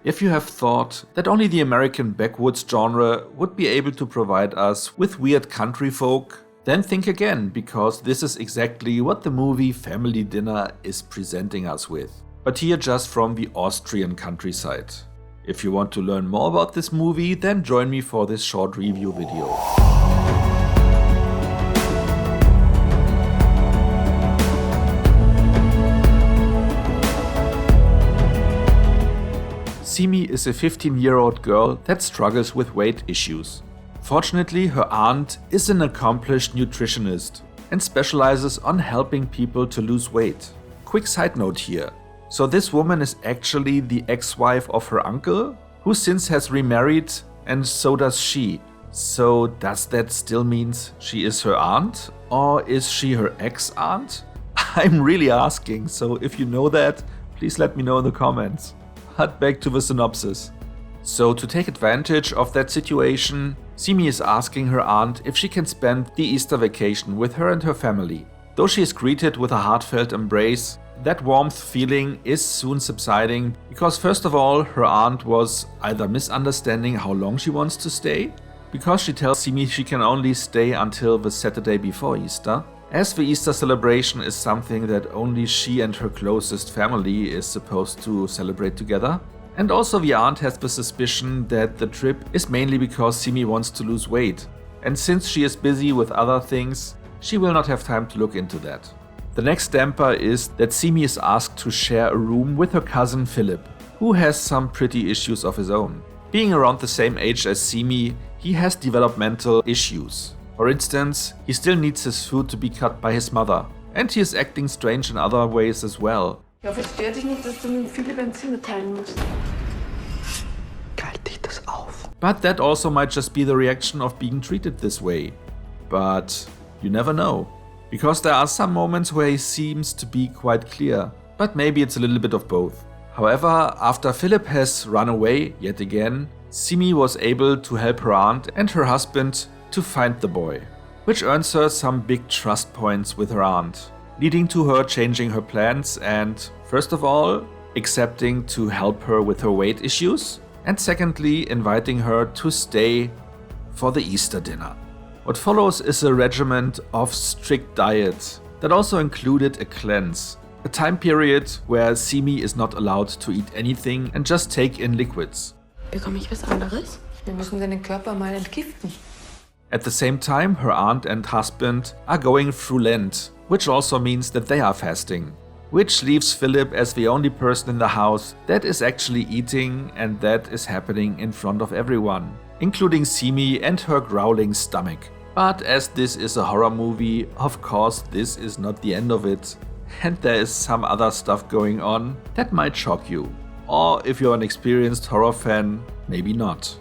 If you have thought that only the American backwoods genre would be able to provide us with weird country folk, then think again, because this is exactly what the movie Family Dinner is presenting us with. But here just from the Austrian countryside. If you want to learn more about this movie, then join me for this short review video. Simi is a 15-year-old girl that struggles with weight issues. Fortunately, her aunt is an accomplished nutritionist and specializes on helping people to lose weight. Quick side note here. So this woman is actually the ex-wife of her uncle, who since has remarried, and so does she. So does that still mean she is her aunt? Or is she her ex-aunt? I'm really asking, so if you know that, please let me know in the comments. But back to the synopsis. So to take advantage of that situation, Simi is asking her aunt if she can spend the Easter vacation with her and her family. Though she is greeted with a heartfelt embrace, that warmth feeling is soon subsiding because first of all, her aunt was either misunderstanding how long she wants to stay, because she tells Simi she can only stay until the Saturday before Easter, as the Easter celebration is something that only she and her closest family is supposed to celebrate together. And also the aunt has the suspicion that the trip is mainly because Simi wants to lose weight, and since she is busy with other things, she will not have time to look into that. The next damper is that Simi is asked to share a room with her cousin Filipp, who has some pretty issues of his own. Being around the same age as Simi, he has developmental issues. For instance, he still needs his food to be cut by his mother, and he is acting strange in other ways as well. Ich hoffe, es stört dich nicht, dass du mit Filipp ein Zimmer teilen musst. Galt dich das auf? But that also might just be the reaction of being treated this way. But you never know. Because there are some moments where he seems to be quite clear, but maybe it's a little bit of both. However, after Filipp has run away yet again, Simi was able to help her aunt and her husband to find the boy, which earns her some big trust points with her aunt, leading to her changing her plans and, first of all, accepting to help her with her weight issues, and secondly, inviting her to stay for the Easter dinner. What follows is a regimen of strict diet that also included a cleanse, a time period where Simi is not allowed to eat anything and just take in liquids. Bekomme ich was anderes? Wir müssen deinen Körper mal entgiften. At the same time, her aunt and husband are going through Lent, which also means that they are fasting, which leaves Filipp as the only person in the house that is actually eating, and that is happening in front of everyone, including Simi and her growling stomach. But as this is a horror movie, of course this is not the end of it, and there is some other stuff going on that might shock you. Or if you're an experienced horror fan, maybe not.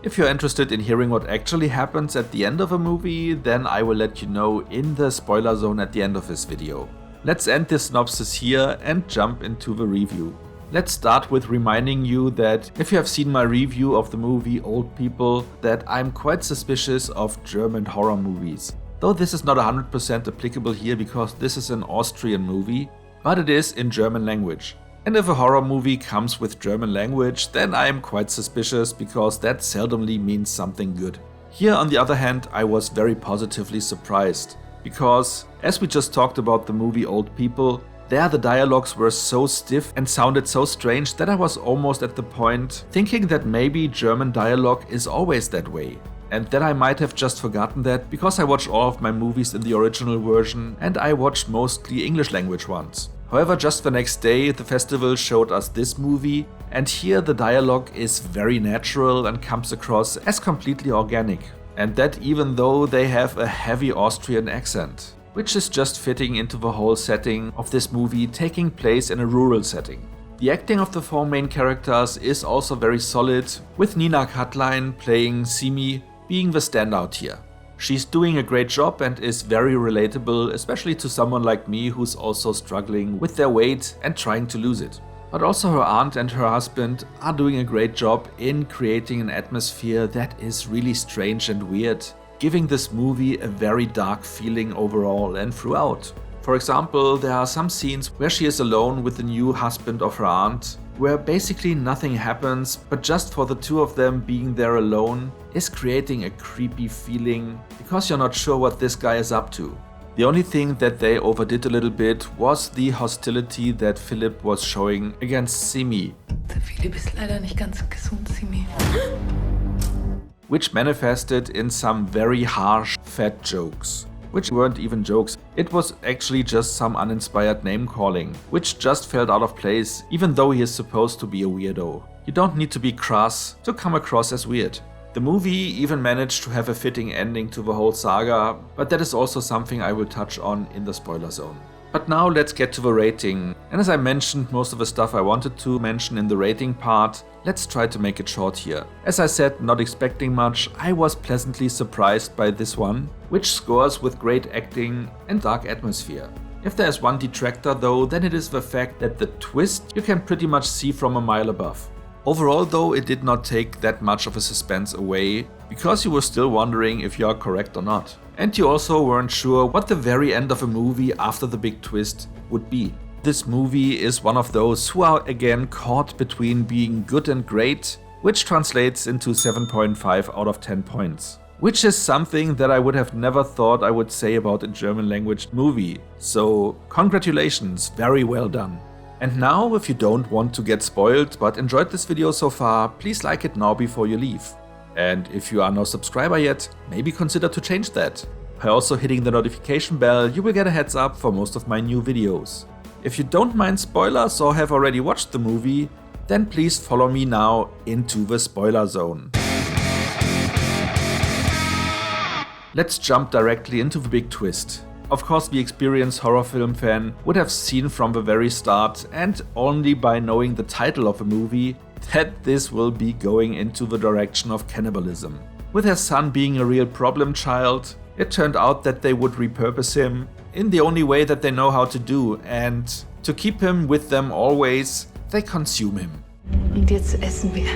If you're interested in hearing what actually happens at the end of a movie, then I will let you know in the spoiler zone at the end of this video. Let's end this synopsis here and jump into the review. Let's start with reminding you that if you have seen my review of the movie Old People, that I'm quite suspicious of German horror movies. Though this is not 100% applicable here because this is an Austrian movie, but it is in German language. And if a horror movie comes with German language, then I am quite suspicious because that seldomly means something good. Here on the other hand, I was very positively surprised because, as we just talked about the movie Old People, there the dialogues were so stiff and sounded so strange that I was almost at the point thinking that maybe German dialogue is always that way. And that I might have just forgotten that because I watch all of my movies in the original version and I watched mostly English language ones. However, just the next day the festival showed us this movie, and here the dialogue is very natural and comes across as completely organic. And that even though they have a heavy Austrian accent, which is just fitting into the whole setting of this movie taking place in a rural setting. The acting of the four main characters is also very solid, with Nina Katlein playing Simi being the standout here. She's doing a great job and is very relatable, especially to someone like me who's also struggling with their weight and trying to lose it. But also her aunt and her husband are doing a great job in creating an atmosphere that is really strange and weird, giving this movie a very dark feeling overall and throughout. For example, there are some scenes where she is alone with the new husband of her aunt, where basically nothing happens, but just for the two of them being there alone is creating a creepy feeling because you're not sure what this guy is up to. The only thing that they overdid a little bit was the hostility that Filipp was showing against Simi. Der Filipp ist leider nicht ganz gesund, Simi. Which manifested in some very harsh fat jokes. Which weren't even jokes, it was actually just some uninspired name calling, which just felt out of place, even though he is supposed to be a weirdo. You don't need to be crass to come across as weird. The movie even managed to have a fitting ending to the whole saga, but that is also something I will touch on in the spoiler zone. But now let's get to the rating, and as I mentioned most of the stuff I wanted to mention in the rating part, let's try to make it short here. As I said, not expecting much, I was pleasantly surprised by this one, which scores with great acting and dark atmosphere. If there is one detractor though, then it is the fact that the twist you can pretty much see from a mile above. Overall though, it did not take that much of a suspense away, because you were still wondering if you are correct or not. And you also weren't sure what the very end of a movie after the big twist would be. This movie is one of those who are again caught between being good and great, which translates into 7.5 out of 10 points. Which is something that I would have never thought I would say about a German language movie. So congratulations, very well done. And now, if you don't want to get spoiled but enjoyed this video so far, please like it now before you leave. And if you are no subscriber yet, maybe consider to change that. By also hitting the notification bell, you will get a heads up for most of my new videos. If you don't mind spoilers or have already watched the movie, then please follow me now into the spoiler zone. Let's jump directly into the big twist. Of course, the experienced horror film fan would have seen from the very start, and only by knowing the title of the movie, that this will be going into the direction of cannibalism. With her son being a real problem child, it turned out that they would repurpose him in the only way that they know how to do, and to keep him with them always, they consume him. Und jetzt essen wir.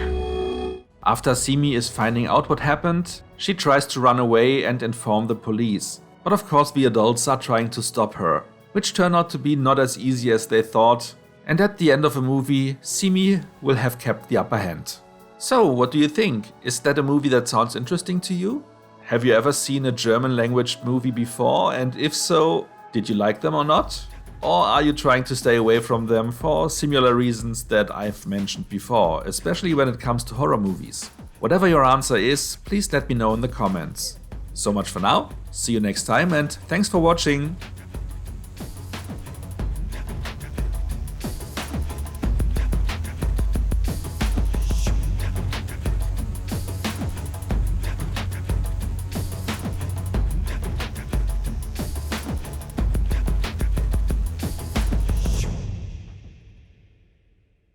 After Simi is finding out what happened, she tries to run away and inform the police. But of course the adults are trying to stop her, which turned out to be not as easy as they thought, and at the end of the movie, Simi will have kept the upper hand. So, what do you think? Is that a movie that sounds interesting to you? Have you ever seen a German language movie before, and if so, did you like them or not? Or are you trying to stay away from them for similar reasons that I've mentioned before, especially when it comes to horror movies? Whatever your answer is, please let me know in the comments. So much for now, see you next time and thanks for watching!